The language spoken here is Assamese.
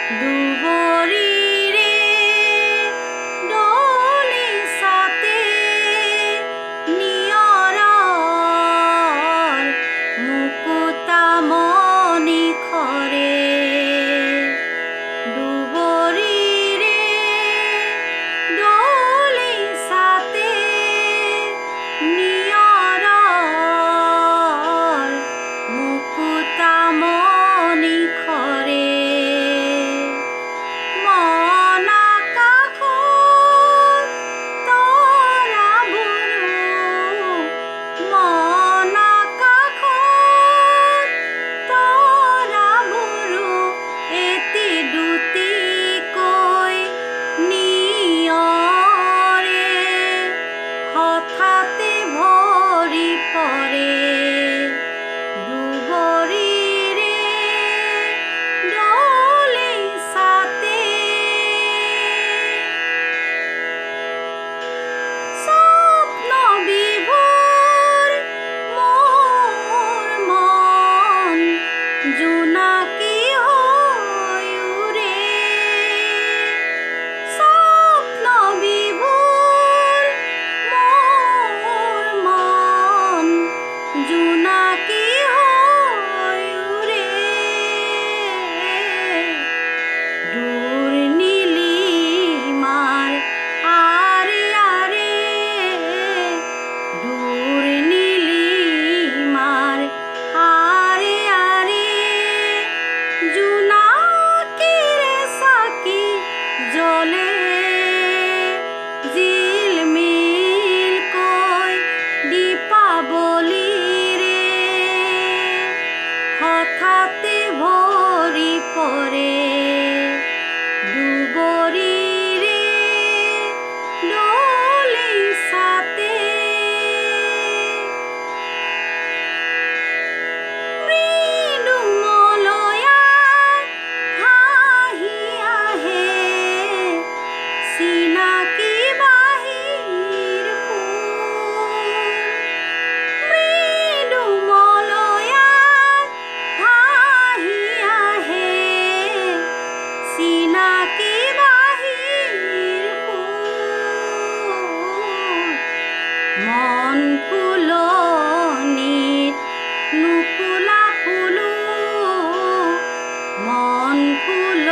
দুবৰিৰে ডলি সাতে নিয়ৰৰ মুকুতা মণিখৰে দুবৰিৰে ডলি সাতে নিয়ৰৰ মুকুতা মণিখৰে হঠাতে ভৰি পৰে দুবৰিৰে ডলি সাতে স্বপ্ন বিভোৰ মোৰ মন জোনাকী হৈ উৰে স্বপ্ন বিভোৰ মোৰ মন জোনাকী হৈ উৰে দূৰ নীলিমাৰ আৰে আৰে দূৰ নীলিমাৰ আৰে আৰে জোনাকীৰে চাকি জ্বলে জিলমিলকৈ দীপাৱলীৰে হঠাতে ভৰি পৰে দুবৰিৰে ডলি সাতে মৃদু মলয়াই ভাহি আহে চিনাকি বাঁহীৰ সুৰ মৃদু মলয়াই ভাহি আহে চিনাকি বাঁহীৰ সুৰ মন ফুলনিত নুফুলা ফুলো মন ফুল